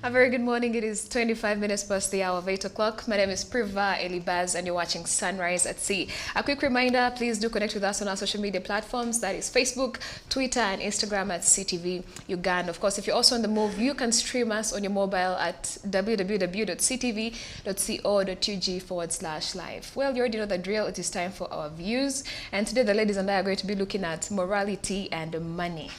A very good morning. It is 25 minutes past the hour of 8 o'clock. My name is Priva Elibaz and you're watching Sunrise at Sea. A quick reminder, please do connect with us on our social media platforms. That is Facebook, Twitter, and Instagram at CTV Uganda. Of course, if you're also on the move, you can stream us on your mobile at www.ctv.co.ug/live. Well, you already know the drill. It is time for our views. And today the ladies and I are going to be looking at morality and money.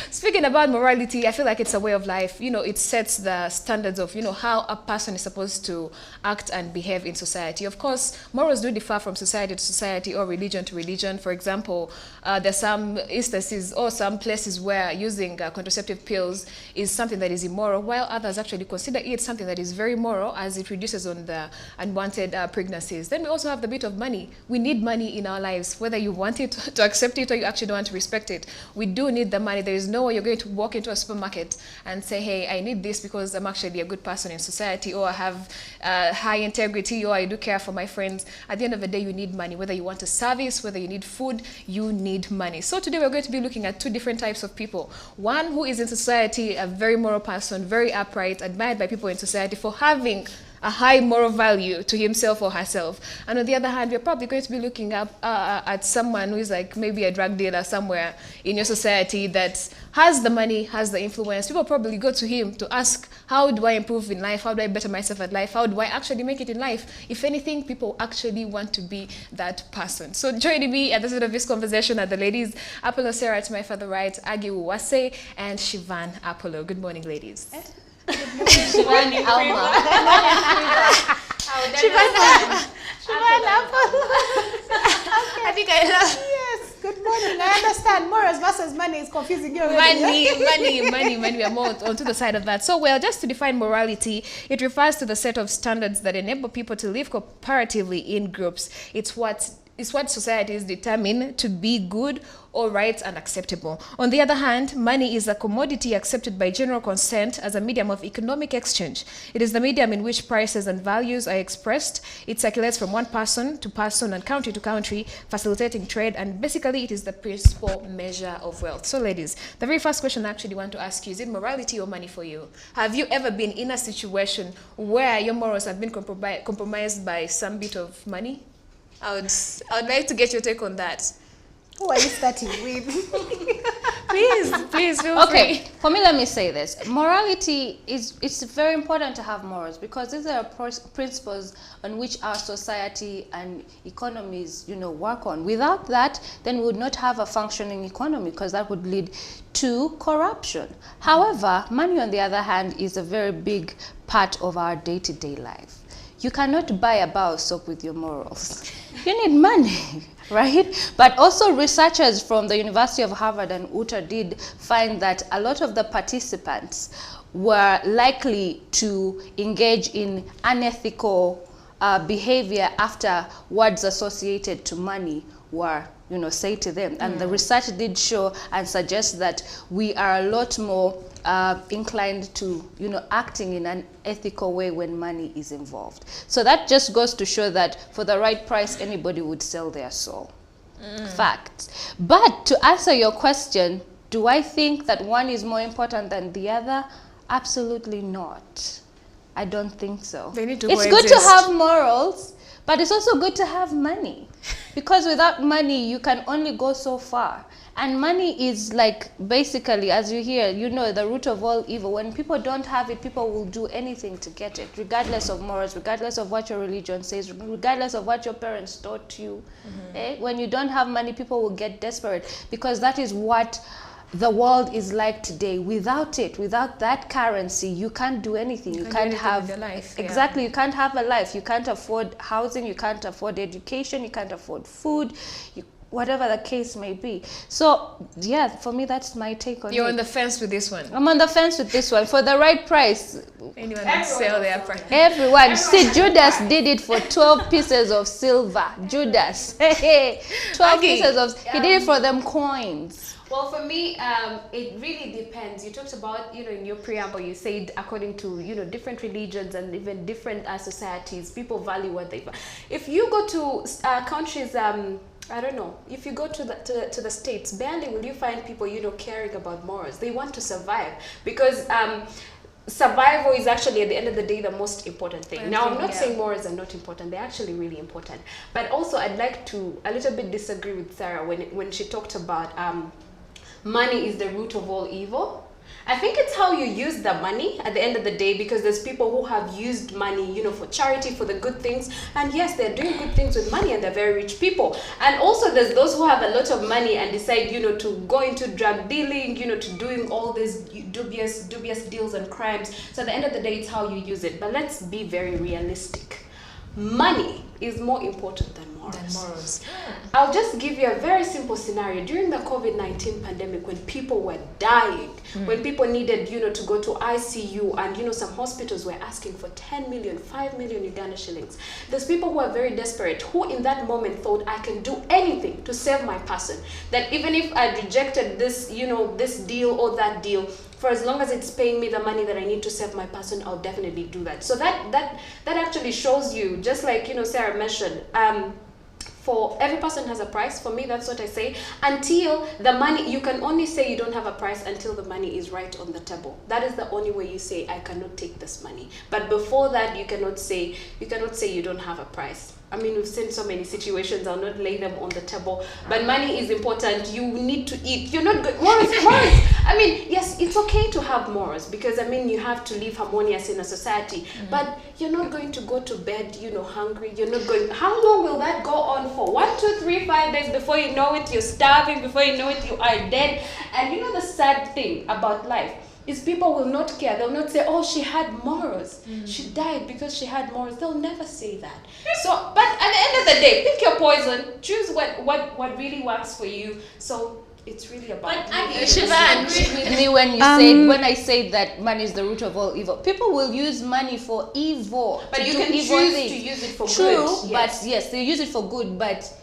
Speaking about morality, I feel like it's a way of life. You know, it sets the standards of, how a person is supposed to act and behave in society. Of course, morals do differ from society to society or religion to religion. For example, there's some instances or some places where using contraceptive pills is something that is immoral, while others actually consider it something that is very moral as it reduces on the unwanted pregnancies. Then we also have the bit of money. We need money in our lives, whether you want it to accept it or you actually don't want to respect it. We do need the money. There is no way you're going to walk into a supermarket and say, hey, I need this because I'm actually a good person in society, or I have high integrity, or I do care for my friends. At the end of the day, you need money. Whether you want a service, whether you need food, you need money. So today we're going to be looking at two different types of people. One who is in society a very moral person, very upright, admired by people in society for having a high moral value to himself or herself. And on the other hand, we're probably going to be looking up at someone who is like maybe a drug dealer somewhere in your society that has the money, has the influence. People probably go to him to ask, how do I improve in life? How do I better myself at life? How do I actually make it in life? If anything, people actually want to be that person. So joining me at the start of this conversation are the ladies, Apollo Sarah to my further right, Agi Uwase, and Shivan Apollo. Good morning, ladies. Shivani Alma. Shivani Apollo. I think I love. Yes, good morning. I understand morals versus money is confusing you already. Money. We are more onto the side of that. So, well, just to define morality, it refers to the set of standards that enable people to live comparatively in groups. It's what society is determined to be good or right and acceptable. On the other hand, money is a commodity accepted by general consent as a medium of economic exchange. It is the medium in which prices and values are expressed. It circulates from one person to person and country to country, facilitating trade, and basically it is the principal measure of wealth. So ladies, the very first question I actually want to ask you, is it morality or money for you? Have you ever been in a situation where your morals have been compromised by some bit of money? I would like to get your take on that. Who are you starting with? Please feel Okay, free. for me, let me say this. Morality it's very important to have morals because these are principles on which our society and economies, work on. Without that, then we would not have a functioning economy because that would lead to corruption. However, money, on the other hand, is a very big part of our day-to-day life. You cannot buy a bar of soap with your morals. You need money, right? But also researchers from the University of Harvard and Utah did find that a lot of the participants were likely to engage in unethical behavior after words associated to money were say to them. And the research did show and suggest that we are a lot more inclined to acting in an ethical way when money is involved. So that just goes to show that for the right price anybody would sell their soul. Facts. But to answer your question, do I think that one is more important than the other? Absolutely not. I don't think so. They need to It's coexist. good to have morals, but it's also good to have money. Because without money, you can only go so far. And money is like, basically, as you hear, the root of all evil. When people don't have it, people will do anything to get it, regardless of morals, regardless of what your religion says, regardless of what your parents taught you. When you don't have money, people will get desperate because that is what the world is like today. Without it, without that currency, you can't do anything. You can't have your life. Exactly. You can't have a life. You can't afford housing. You can't afford education. You can't afford food. Whatever the case may be. So yeah, for me, that's my take on it. You're on the fence with this one. I'm on the fence with this one. For the right price, Anyone would sell their price. everyone. See, Judas did it for 12 pieces of silver. Judas. 12 pieces of, he did it for them coins. Well, for me, it really depends. You talked about, in your preamble, you said according to, different religions and even different societies, people value what they value. If you go to countries I don't know. If you go to the States, barely will you find people, you know, caring about morals. They want to survive because survival is actually, at the end of the day, the most important thing. Now, I'm not saying morals are not important. They're actually really important. But also, I'd like to a little bit disagree with Sarah when she talked about money is the root of all evil. I think it's how you use the money at the end of the day, because there's people who have used money, you know, for charity, for the good things. And yes, they're doing good things with money and they're very rich people. And also there's those who have a lot of money and decide, you know, to go into drug dealing, you know, to doing all these dubious deals and crimes. So at the end of the day, it's how you use it. But let's be very realistic. Money is more important than morals. I'll just give you a very simple scenario. During the COVID-19 pandemic, when people were dying, when people needed, you know, to go to ICU, and, you know, some hospitals were asking for 10 million, 5 million Uganda shillings. There's people who are very desperate, who in that moment thought, I can do anything to save my person. That even if I rejected this, you know, this deal or that deal, for as long as it's paying me the money that I need to save my person, I'll definitely do that. So that actually shows you, just like, you know, Sarah mentioned, for every person has a price. For me, that's what I say. Until the money, you can only say you don't have a price until the money is right on the table. That is the only way you say, I cannot take this money. But before that, you cannot say you don't have a price. I mean, we've seen so many situations. I'll not lay them on the table. But money is important. You need to eat. You're not good. Morals. I mean, yes, it's okay to have morals, because, I mean, you have to live harmonious in a society. But you're not going to go to bed, you know, hungry. You're not going. How long will that go on for? 1, 2, 3, 5 days. Before you know it, you're starving. Before you know it, you are dead. And you know the sad thing about life is people will not care. They'll not say, oh, she had morals. She died because she had morals. They'll never say that. So, but at the end of the day, pick your poison. Choose what really works for you. So it's really about Shivan, agree with me when you when I say that money is the root of all evil. People will use money for evil. But you can choose to use it for good. True, but yes, they use it for good, but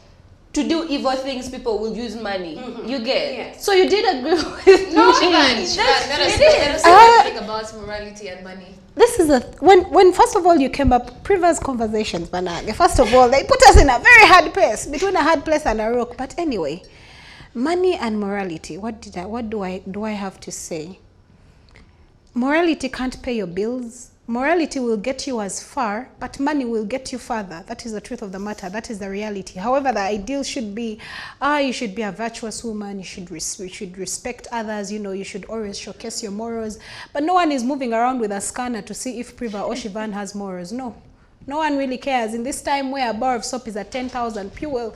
to do evil things, people will use money. You get? Yes. So you did agree with No, me. let us say something about morality and money. This is when first of all you came up, previous conversations, Banage. First of all, they put us in a very hard place, between a hard place and a rock. But anyway, money and morality. What do I have to say? Morality can't pay your bills. Morality will get you as far, but money will get you further. That is the truth of the matter. That is the reality. However, the ideal should be, you should be a virtuous woman. You should respect others. You know, you should always showcase your morals. But no one is moving around with a scanner to see if Priva or Shivan has morals. No. No one really cares. In this time where a bar of soap is at 10,000, fuel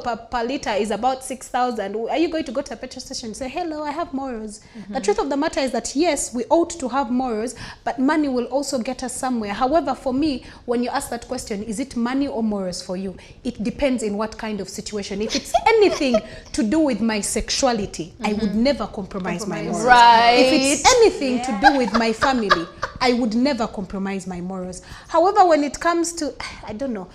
per liter is about 6,000, are you going to go to a petrol station and say, hello, I have morals? The truth of the matter is that, yes, we ought to have morals, but money will also get us somewhere. However, for me, when you ask that question, is it money or morals for you? It depends in what kind of situation. If it's anything to do with my sexuality, I would never compromise my morals. Right. If it's anything to do with my family, I would never compromise my morals. However, when it comes to, I don't know,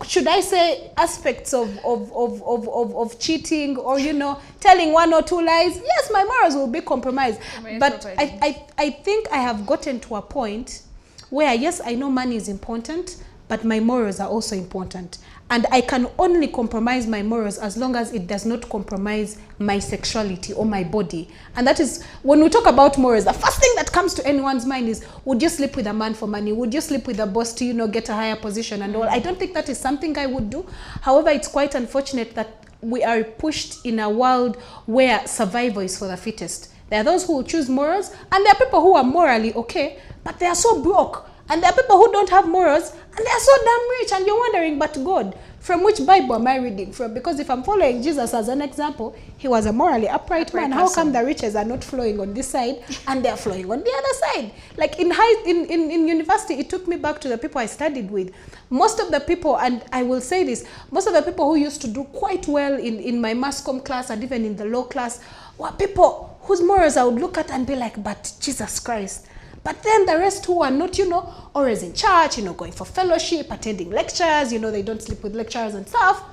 should I say aspects of cheating, or, you know, telling 1 or 2 lies, yes, my morals will be compromised. But I think I have gotten to a point where, yes, I know money is important, but my morals are also important. And I can only compromise my morals as long as it does not compromise my sexuality or my body. And that is, when we talk about morals, the first thing that comes to anyone's mind is, would you sleep with a man for money? Would you sleep with a boss to, you know, get a higher position and all? I don't think that is something I would do. However, it's quite unfortunate that we are pushed in a world where survival is for the fittest. There are those who will choose morals, and there are people who are morally okay, but they are so broke. And there are people who don't have morals, and they are so damn rich, and you're wondering, but God, from which Bible am I reading from? Because if I'm following Jesus as an example, he was a morally upright man. How come the riches are not flowing on this side and they're flowing on the other side? Like in university, it took me back to the people I studied with. Most of the people, and I will say this, most of the people who used to do quite well in my mass comm class and even in the law class were people whose morals I would look at and be like, but Jesus Christ. But then the rest who are not, you know, always in church, you know, going for fellowship, attending lectures, you know, they don't sleep with lecturers and stuff,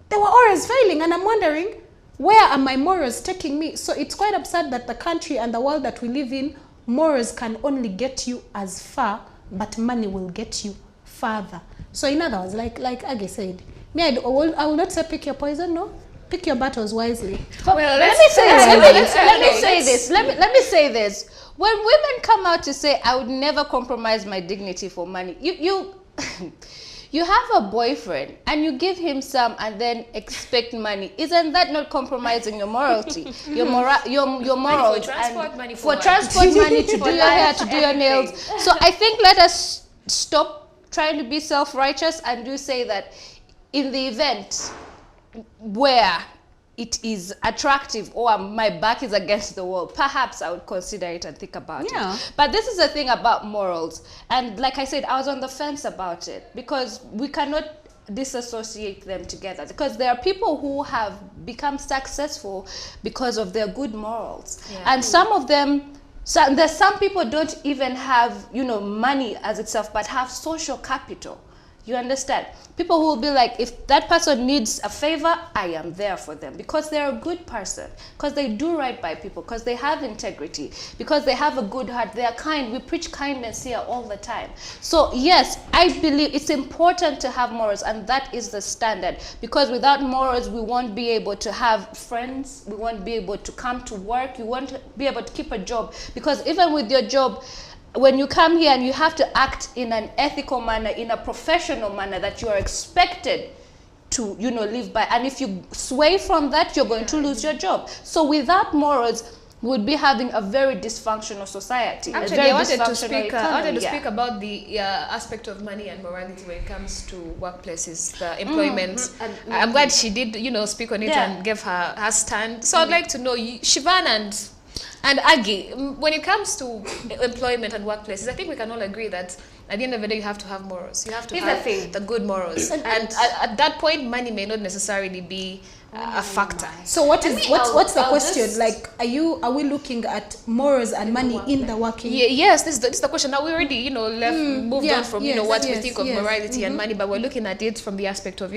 they were always failing. And I'm wondering, where are my morals taking me? So it's quite absurd that the country and the world that we live in, morals can only get you as far, but money will get you further. So in other words, like Age said, Me, I will not say pick your poison, no. Pick your battles wisely. Well, let me say this. When women come out to say, I would never compromise my dignity for money, you you have a boyfriend and you give him some and then expect money. Isn't that not compromising your morality? Your morals. Money for transport, money for transport, money to do your hair, to do your nails. So I think let us stop trying to be self-righteous and do say that in the event where it is attractive or my back is against the wall, perhaps I would consider it and think about it. But this is the thing about morals. And like I said, I was on the fence about it because we cannot disassociate them together, because there are people who have become successful because of their good morals. And some of them, there's some people don't even have, money as itself, but have social capital. You understand? People who will be like, if that person needs a favor, I am there for them, because they're a good person, because they do right by people, because they have integrity, because they have a good heart, they are kind. We preach kindness here all the time. So yes, I believe it's important to have morals, and that is the standard, because without morals, we won't be able to have friends, we won't be able to come to work, you won't be able to keep a job, because even with your job, when you come here and you have to act in an ethical manner, in a professional manner that you are expected to, live by. And if you sway from that, you're going to lose your job. So without morals, we would be having a very dysfunctional society. Actually, I wanted to speak about the aspect of money and morality when it comes to workplaces, the employment. I'm glad she did, speak on it and give her stand. So I'd like to know, Shivan and Aggie, when it comes to employment and workplaces, I think we can all agree that at the end of the day, you have to have morals. You have to have the good morals. And at that point, money may not necessarily be a factor. So what's the question? Like, are we looking at morals and money in the working? Yes, this is the question. Now we already, moved on from what we think of morality and money, but we're looking at it from the aspect of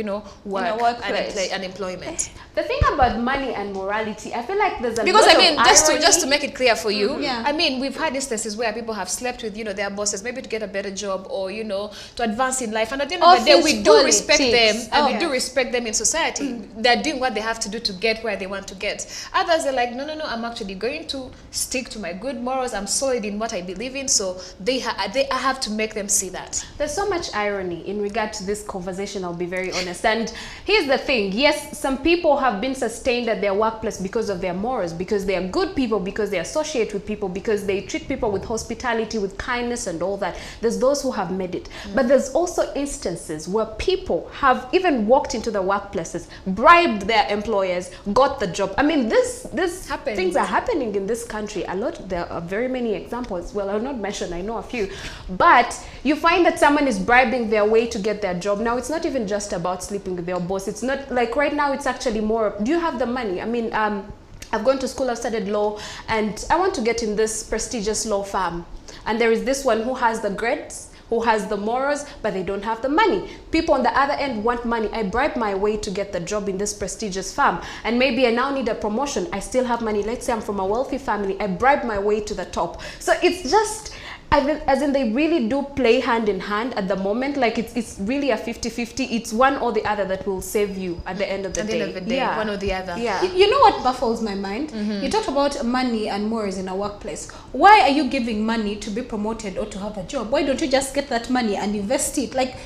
work and employment. The thing about money and morality, I feel like there's a because lot I mean, of just to make it clear for you, Yeah. I mean, we've had instances where people have slept with their bosses, maybe to get a better job or to advance in life, and at the end of the day, we do respect them and we do respect them in society. They're doing what they have to do to get where they want to get. Others are like, no, I'm actually going to stick to my good morals. I'm solid in what I believe in, so I have to make them see that. There's so much irony in regard to this conversation, I'll be very honest. And here's the thing. Yes, some people have been sustained at their workplace because of their morals, because they are good people, because they associate with people, because they treat people with hospitality, with kindness and all that. There's those who have made it. But there's also instances where people have even walked into the workplaces, bribed their employers, got the job. I mean, this happens. Things are happening in this country a lot. There are very many examples. Well, I'll not mention, I know a few. But you find that someone is bribing their way to get their job. Now, it's not even just about sleeping with their boss. It's not like right now, it's actually more, do you have the money? I mean, I've gone to school, I've studied law, and I want to get in this prestigious law firm. And there is this one who has the grades, who has the morals, but they don't have the money. People on the other end want money. I bribe my way to get the job in this prestigious firm, and maybe I now need a promotion. I still have money. Let's say I'm from a wealthy family. I bribe my way to the top. So it's just, as in they really do play hand in hand at the moment. Like it's really a 50-50. It's one or the other that will save you at the end of the day. At the end of the day, one or the other. Yeah. You know what baffles my mind? You talk about money and morals in a workplace. Why are you giving money to be promoted or to have a job? Why don't you just get that money and invest it? Like,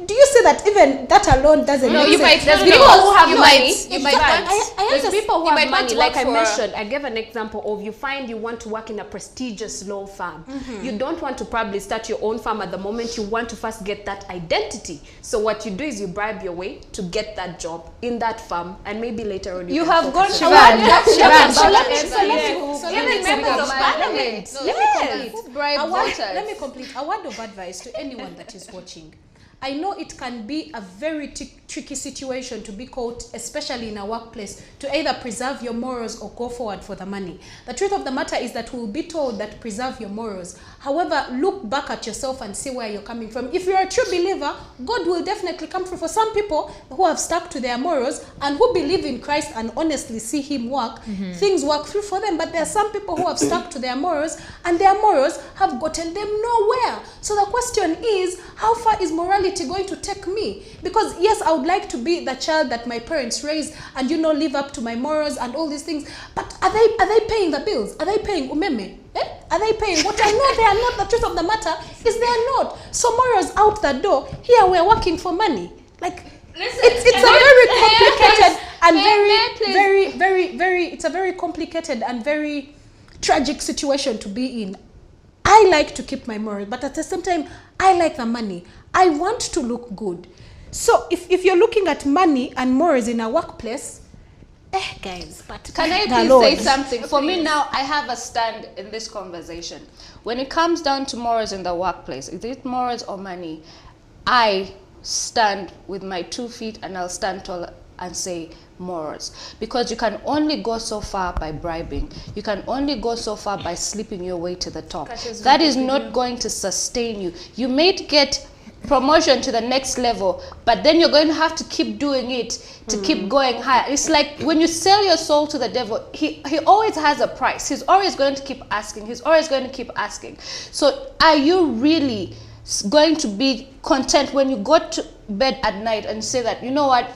do you see that even that alone doesn't make you might, sense? there's people who have money. You might There's people who have money, like I for mentioned. I gave an example of, you find you want to work in a prestigious law firm. You don't want to probably start your own firm at the moment. You want to first get that identity. So what you do is you bribe your way to get that job in that firm, and maybe later on You have gone So let me complete a word of advice to anyone that is watching. I know it can be a very tricky situation to be caught, especially in a workplace, to either preserve your morals or go forward for the money. The truth of the matter is that we'll be told that preserve your morals. However, look back at yourself and see where you're coming from. If you're a true believer, God will definitely come through. For some people who have stuck to their morals and who believe in Christ and honestly see him work, things work through for them. But there are some people who have stuck to their morals, and their morals have gotten them nowhere. So the question is, how far is morality going to take me? Because yes, I'll would like to be the child that my parents raised and, live up to my morals and all these things. But are they paying the bills? Are they paying umeme? Are they paying? What I know they are not. The truth of the matter is they are not. So morals out the door. Here we are working for money. Like, it's a very complicated and it's a very complicated and very tragic situation to be in. I like to keep my morals, but at the same time, I like the money. I want to look good. So if you're looking at money and morals in a workplace, guys, but can I please say something? For me now, I have a stand in this conversation. When it comes down to morals in the workplace, is it morals or money? I stand with my 2 feet and I'll stand tall and say morals, because you can only go so far by bribing. You can only go so far by sleeping your way to the top. That is not going to sustain you. You may get promotion to the next level, but then you're going to have to keep doing it to keep going higher. It's like when you sell your soul to the devil, he always has a price. He's always going to keep asking. He's always going to keep asking. So are you really going to be content when you go to bed at night and say that, you know what,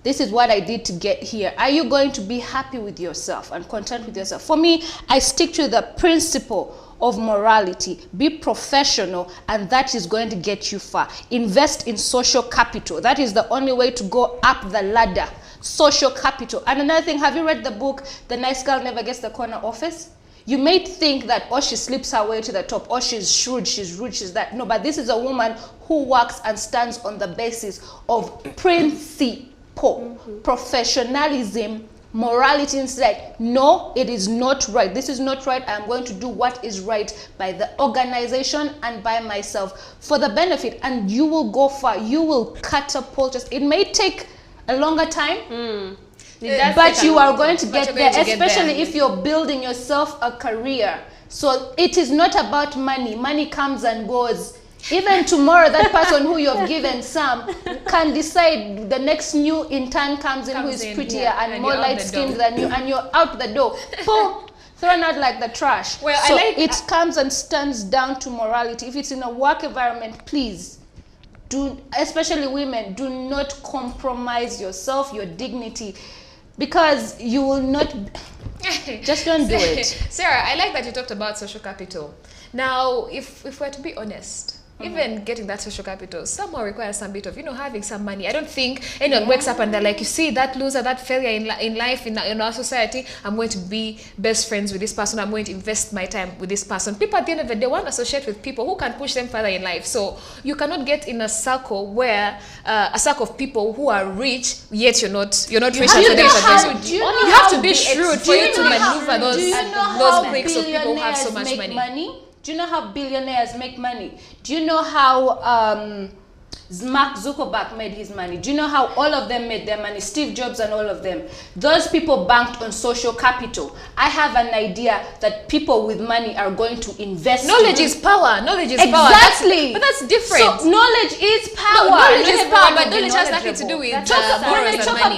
this is what I did to get here? Are you going to be happy with yourself and content with yourself? For me, I stick to the principle of morality. Be professional, and that is going to get you far. Invest in social capital. That is the only way to go up the ladder. Social capital. And another thing, have you read the book, The Nice Girl Never Gets the Corner Office? You may think that, oh, she slips her way to the top, or she's shrewd, she's rude, she's that. No, but this is a woman who works and stands on the basis of principle, professionalism, morality. Instead, no, it is not right. This is not right. I'm going to do what is right by the organization and by myself for the benefit, and you will go far. You will catapult us. It may take a longer time, but you are going to get there, especially if you're building yourself a career. So it is not about money. Money comes and goes. Even tomorrow, that person who you have given some can decide the next new intern comes in who is prettier and more light-skinned than you, and you're out the door. Boom! Thrown out like the trash. Well, so it comes and stands down to morality. If it's in a work environment, please, especially women, do not compromise yourself, your dignity, because you will not. Just don't do it. Sarah, I like that you talked about social capital. Now, if we're to be honest, even getting that social capital somehow requires some bit of, having some money. I don't think anyone wakes up and they're like, you see, that loser, that failure in life, in our society, I'm going to be best friends with this person. I'm going to invest my time with this person. People at the end of the day want to associate with people who can push them further in life. So you cannot get in a circle where a circle of people who are rich, yet you're not rich. You have to be shrewd for you to maneuver those cliques of people who have so much money. Do you know how billionaires make money? Do you know how Mark Zuckerberg made his money? Do you know how all of them made their money? Steve Jobs and all of them. Those people banked on social capital. I have an idea that people with money are going to invest. Knowledge is power. Knowledge is power. Exactly. But that's different. So knowledge is power. Knowledge is power, but knowledge has nothing to do with morals and money.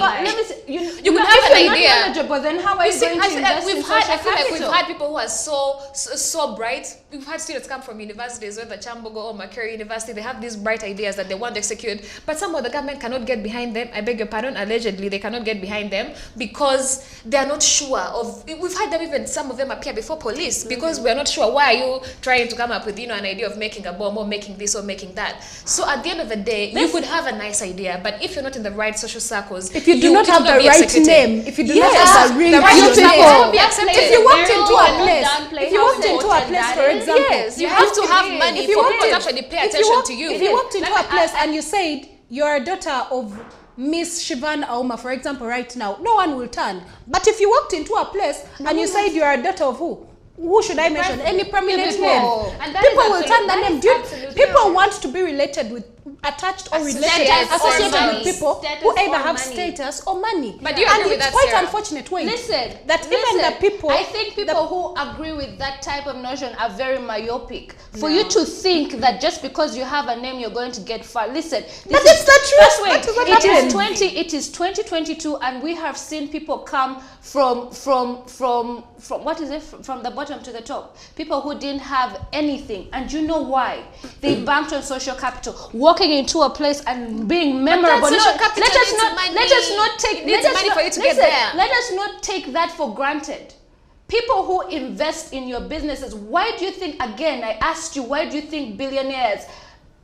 You could have an idea. But then how are you going to invest in social capital? I feel like we've had people who are so bright. We've had students come from universities, whether Chambogo or Macquarie University. They have these bright ideas that they want to execute, but somehow the government cannot get behind them. I beg your pardon, allegedly they cannot get behind them because they are not sure of. We've had them, even some of them appear before police because we are not sure. Why are you trying to come up with an idea of making a bomb or making this or making that? So at the end of the day, you could have a nice idea, but if you're not in the right social circles, if you do not have the right name, if you do not have the real people, if you walked into a place, for example, yes, you have to have money for people to actually pay attention to you. If you walked into a place and you said you're a daughter of Miss Shivan Auma, for example, right now, no one will turn. But if you walked into a place and you said you're a daughter of who? Who should I mention? Any prominent name. People will turn the name. People want to be related with, attached or related, associated with people who either have status or money. But do you agree with that, quite Sarah? Unfortunate way. Listen, even the people. I think people who agree with that type of notion are very myopic. For you to think that just because you have a name, you're going to get far. Listen, but it's the truth. It is 2022, and we have seen people come from what is it? From the bottom to the top. People who didn't have anything, and you know why? They banked on social capital, walking walking into a place and being memorable. social No, capital let us needs not money. let us not take It needs let us money not- for you to get listen, there. Let us not take that for granted. People who invest in your businesses, why do you think, again, I asked you, why do you think billionaires,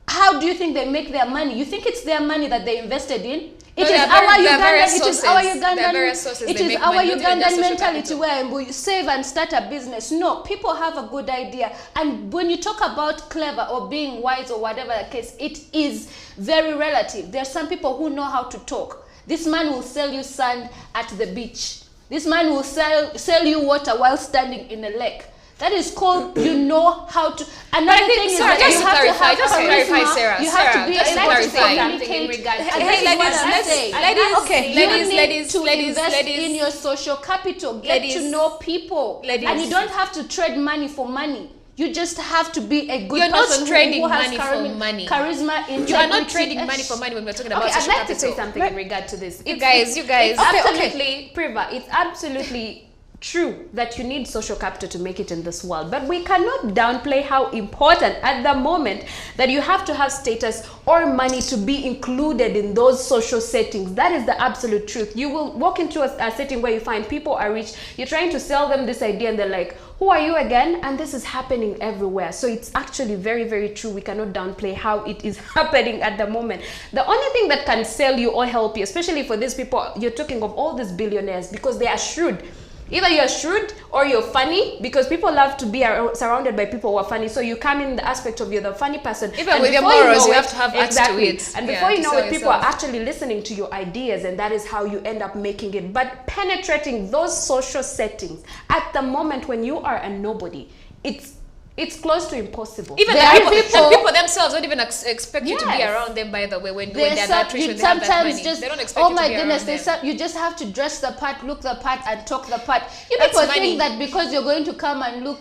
how do you think they make their money? You think it's their money that they invested in? It is there are our there are various Ugandan, it is sources. our There are Ugandan, various sources it they is make our money, not even just Ugandan social mentality capital. where we save and start a business. No, people have a good idea. And when you talk about clever or being wise or whatever the case, it is very relative. There are some people who know how to talk. This man will sell you sand at the beach. This man will sell you water while standing in a lake. That is called, you know how to. Another thing is Sarah, that just you to have clarify, to just to have clarify, charisma. Sarah, You have to be just to able to clarify. communicate. Regard- And Hey, this is what ladies, I'm let's- saying. ladies, Okay, ladies, you need ladies, to ladies, invest ladies. in your social capital. Get Ladies. to know people, Ladies. and you don't have to trade money for money. You just have to be a good You're not person trading who has money for money. charisma, integrity. You are not trading money for money when we're talking about Okay, I'd social like to say capital. something in regard to this. You guys. It's Okay, absolutely, Priva, it's absolutely true that you need social capital to make it in this world, but we cannot downplay how important at the moment that you have to have status or money to be included in those social settings. That is the absolute truth. You will walk into a setting where you find people are rich, you're trying to sell them this idea and they're like, who are you again? And this is happening everywhere. So it's actually very, very true. We cannot downplay how it is happening at the moment. The only thing that can sell you or help you, especially for these people, you're talking of all these billionaires, because they are shrewd. Either you're shrewd or you're funny, because people love to be surrounded by people who are funny. So you come in the aspect of you're the funny person. Even and with your before you morals, know you it- have to have acts to exactly. it. And Yeah, before you to know sell it, people are yourself. actually listening to your ideas, and that is how you end up making it. But penetrating those social settings at the moment when you are a nobody, it's close to impossible. Even There the are people, people- themselves don't even expect you to be Yes. around them, by the way, when There's they're some- that rich, you when they have that sometimes money. just, They don't expect oh you my to be goodness, around there's them. some, you just have to dress the part, look the part, and talk the part. You That's people money. think that because you're going to come and look,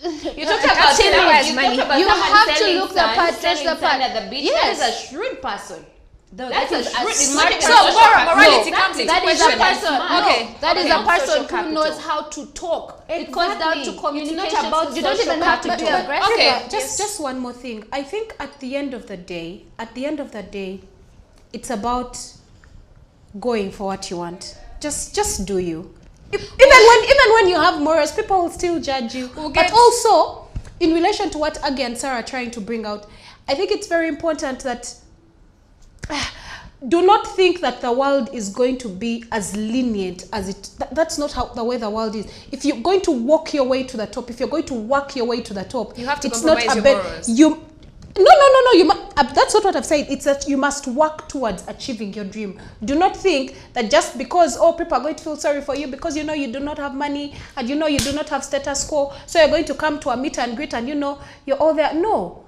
You talked about timid, requires you money. talked about You someone have to selling look the sand, part, dress selling the part. sand at the beach. Yes. That is a shrewd person. That is a shrewd- smart not even person. So social morality capital. comes into That is a question. person. Okay. No, that is Okay. a person Social who capital. knows how to talk. It comes down to Exactly. communication. It's not about skills. You don't social even have to be capital. aggressive. Okay. Just one more thing. I think at the end of the day, it's about going for what you want. Just do you. Even when you have morals, people will still judge you. We'll But get- also, in relation to what again Sarah trying to bring out, I think it's very important that do not think that the world is going to be as lenient as it. That's not how the way the world is. If you're going to walk your way to the top, if you're going to work your way to the top, You have to it's compromise not your about morals. you. No. That's not what I've said. It's that you must work towards achieving your dream. Do not think that just because people are going to feel sorry for you because you know you do not have money and you know you do not have status quo, so you're going to come to a meet and greet and you know you're all there. No.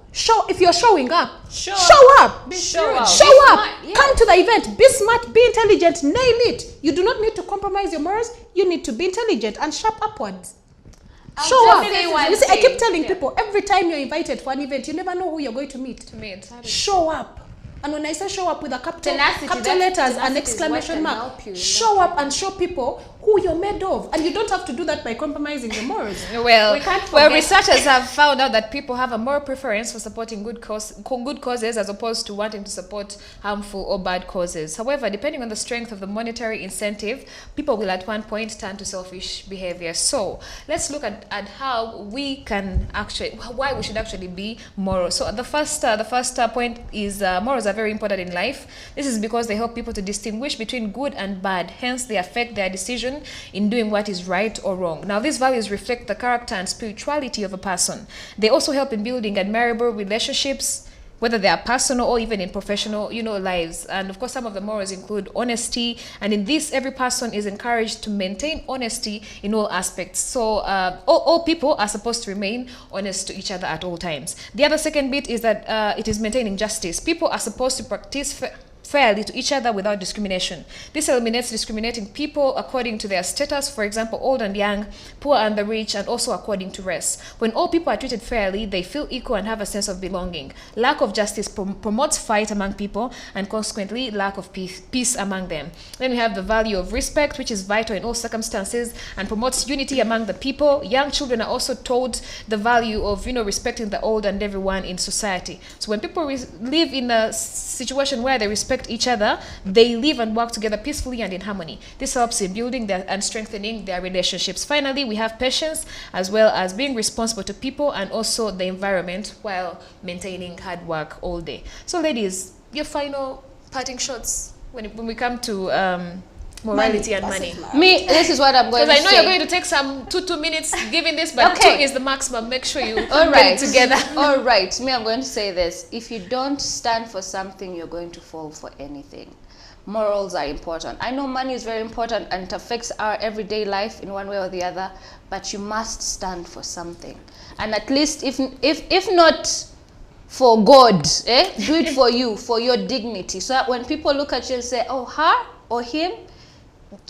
If you're showing up, show up. Show up. Show Be up. smart, yes. Come to the event. Be smart. Be intelligent. Nail it. You do not need to compromise your morals. You need to be intelligent and sharp upwards. Show up. definitely one You see, I keep thing. telling Yeah. people every time you're invited for an event, you never know who you're going to meet. To me, it's Show up. And when I say show up with a capital Tenacity, letters tenacity and is exclamation what can mark, help you in show up and show people who you're made of. And you don't have to do that by compromising your morals. Well, We can't well, forget- researchers have found out that people have a more preference for supporting good causes as opposed to wanting to support harmful or bad causes. However, depending on the strength of the monetary incentive, people will at one point turn to selfish behavior. So let's look at how we can actually, why we should actually be moral. So the first point is morals are very important in life. This is because they help people to distinguish between good and bad. Hence, they affect their decision in doing what is right or wrong. Now, these values reflect the character and spirituality of a person. They also help in building admirable relationships, whether they are personal or even in professional, lives. And of course, some of the morals include honesty. And in this, every person is encouraged to maintain honesty in all aspects. So all people are supposed to remain honest to each other at all times. The other second bit is that it is maintaining justice. People are supposed to practice fairly to each other without discrimination. This eliminates discriminating people according to their status, for example, old and young, poor and the rich, and also according to race. When all people are treated fairly, they feel equal and have a sense of belonging. Lack of justice promotes fight among people and consequently lack of peace among them. Then we have the value of respect, which is vital in all circumstances and promotes unity among the people. Young children are also taught the value of, respecting the old and everyone in society. So when people live in a situation where they respect each other, they live and work together peacefully and in harmony. This helps in building and strengthening their relationships. Finally, we have patience, as well as being responsible to people and also the environment while maintaining hard work all day. So ladies, your final parting shots when we come to morality and money. Me, this is what I'm going to say. Because I know you're going to take some two minutes giving this, but Okay. 2 is the maximum. Make sure you All get right. it together. All right. Me, I'm going to say this. If you don't stand for something, you're going to fall for anything. Morals are important. I know money is very important and it affects our everyday life in one way or the other, but you must stand for something. And at least if not for God, do it for you, for your dignity. So that when people look at you and say, oh, her or him,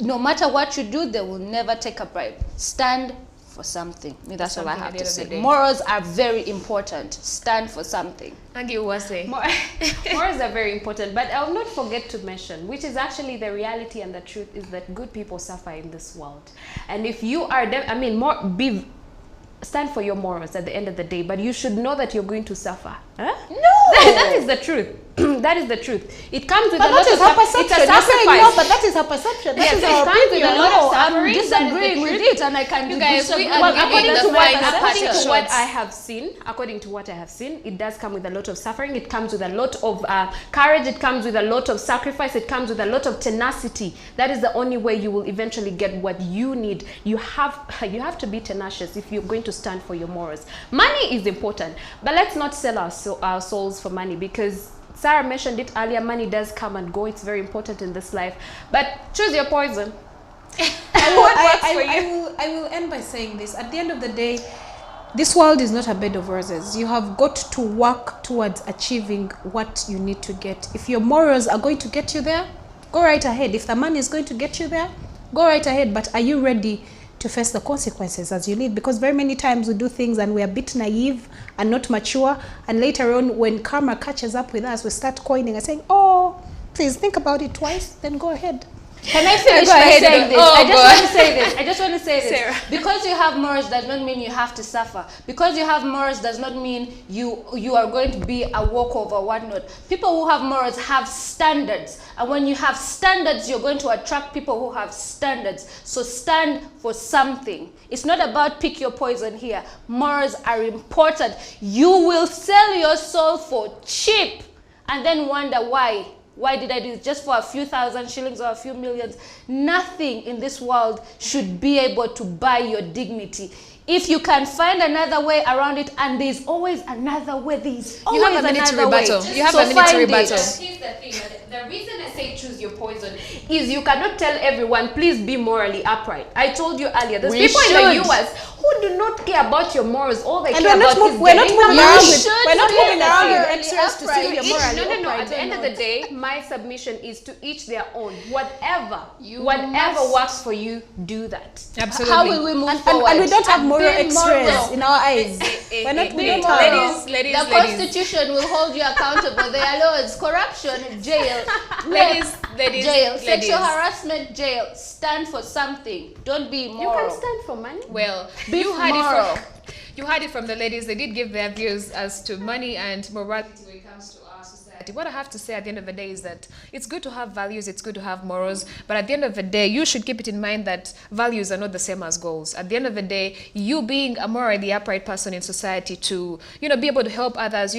no matter what you do, they will never take a bribe. Stand for something. Me, that's all I Something have at the to end of the say. day. Morals are very important. Stand for something. And you was saying. Morals are very important, but I'll not forget to mention, which is actually the reality and the truth, is that good people suffer in this world. And if you are stand for your morals at the end of the day, but you should know that you're going to suffer. Huh? No! That is the truth. That is the truth. It comes with But a lot that is of her perception. It's a You're saying sacrifice. no, but that is her perception. That Yes, is it her comes with opinion. a lot of No, I'm suffering. That is the disagreeing with truth. it, and I can You guys, we disagree. are Well, giving according the to what final according to what shots. I have seen, it does come with a lot of suffering. It comes with a lot of courage. It comes with a lot of sacrifice. It comes with a lot of tenacity. That is the only way you will eventually get what you need. You have to be tenacious if you're going to stand for your morals. Money is important, but let's not sell our souls for money, because Sarah mentioned it earlier. Money does come and go. It's very important in this life, but choose your poison. I will end by saying this. At the end of the day, this world is not a bed of roses. You have got to work towards achieving what you need to get. If your morals are going to get you there, go right ahead. If the money is going to get you there, go right ahead. But are you ready to face the consequences as you live? Because very many times we do things and we are a bit naive and not mature, and later on when karma catches up with us, we start coining and saying, oh, please think about it twice, then go ahead. Can I finish Go by ahead. saying this? Oh, I just God. want to say this. I just want to say this. Sarah. Because you have morals does not mean you have to suffer. Because you have morals does not mean you are going to be a walkover, whatnot. People who have morals have standards. And when you have standards, you're going to attract people who have standards. So stand for something. It's not about pick your poison here. Morals are important. You will sell your soul for cheap and then wonder why. Why did I do this? Just for a few thousand shillings or a few millions? Nothing in this world should be able to buy your dignity. If you can find another way around it, and there's always another way, there's always have a minute to another way. rebuttal. You have So a minute to find it. rebuttal. Here's the thing. The reason I say choose your poison is you cannot tell everyone, please be morally upright. I told you earlier, there's We people in the should. US who do not care about your morals. All they And care about is we're not getting moving the around money. with, should we're not be moving around with morally extras to see upright. if you're Each- morally no. upright At the or end of the not. day, my submission is to each their own. Whatever must- works for you, do that. Absolutely. How will we move And, forward? and we don't have moral Being x-rays moral. in our eyes. We don't have. Ladies, The Constitution will hold you accountable. There are laws, corruption, jail, ladies, jail, ladies. sexual harassment, jail. Stand for something. Don't be You moral. can stand for money. Well, Be you heard moral. you heard it from the ladies. They did give their views as to money and morality when it comes to our society. What I have to say at the end of the day is that it's good to have values, it's good to have morals, but at the end of the day, you should keep it in mind that values are not the same as goals. At the end of the day, you being a morally upright person in society to, be able to help others,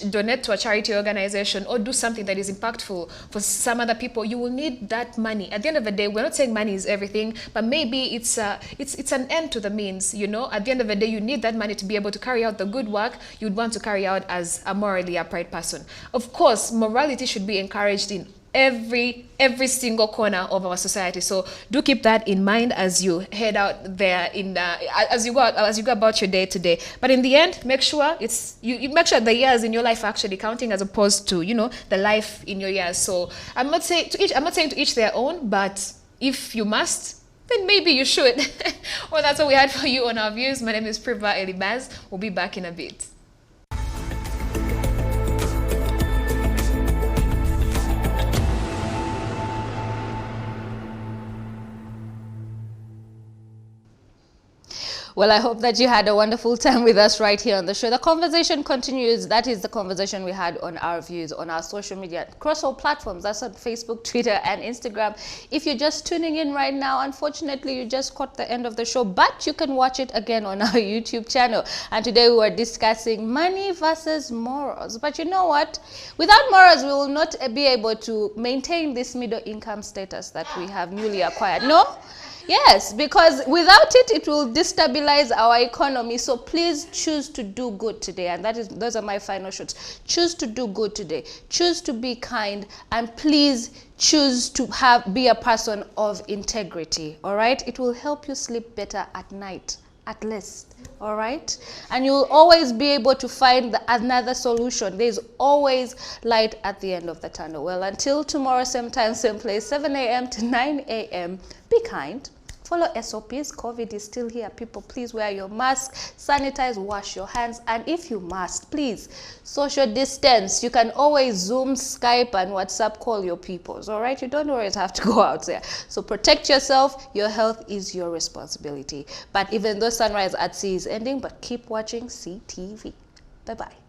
donate to a charity organization or do something that is impactful for some other people, you will need that money. At the end of the day, we're not saying money is everything, but maybe it's an end to the means, At the end of the day, you need that money to be able to carry out the good work you'd want to carry out as a morally upright person. Of course, morality should be encouraged in every single corner of our society. So do keep that in mind as you head out there as you go about your day today. But in the end, make sure you make sure the years in your life are actually counting, as opposed to the life in your years. So I'm not saying to each their own, but if you must, then maybe you should. Well, that's what we had for you on Our Views. My name is Priva Elibaz. We'll be back in a bit. Well, I hope that you had a wonderful time with us right here on the show. The conversation continues. That is the conversation we had on Our Views on our social media, across all platforms. That's on Facebook, Twitter, and Instagram. If you're just tuning in right now, unfortunately, you just caught the end of the show, but you can watch it again on our YouTube channel. And today we were discussing money versus morals. But you know what? Without morals, we will not be able to maintain this middle income status that we have newly acquired. No? Yes, because without it, it will destabilize our economy. So please choose to do good today. And those are my final shots. Choose to do good today. Choose to be kind. And please choose to be a person of integrity. All right? It will help you sleep better at night, at least. All right? And you'll always be able to find another solution. There's always light at the end of the tunnel. Well, until tomorrow, same time, same place, 7 a.m. to 9 a.m., be kind. Follow SOPs. COVID is still here. People, please wear your mask, sanitize, wash your hands, and if you must, please social distance. You can always Zoom, Skype, and WhatsApp call your peoples. All right, you don't always have to go out there. So protect yourself. Your health is your responsibility. But even though sunrise at sea is ending, but keep watching CTV. Bye bye.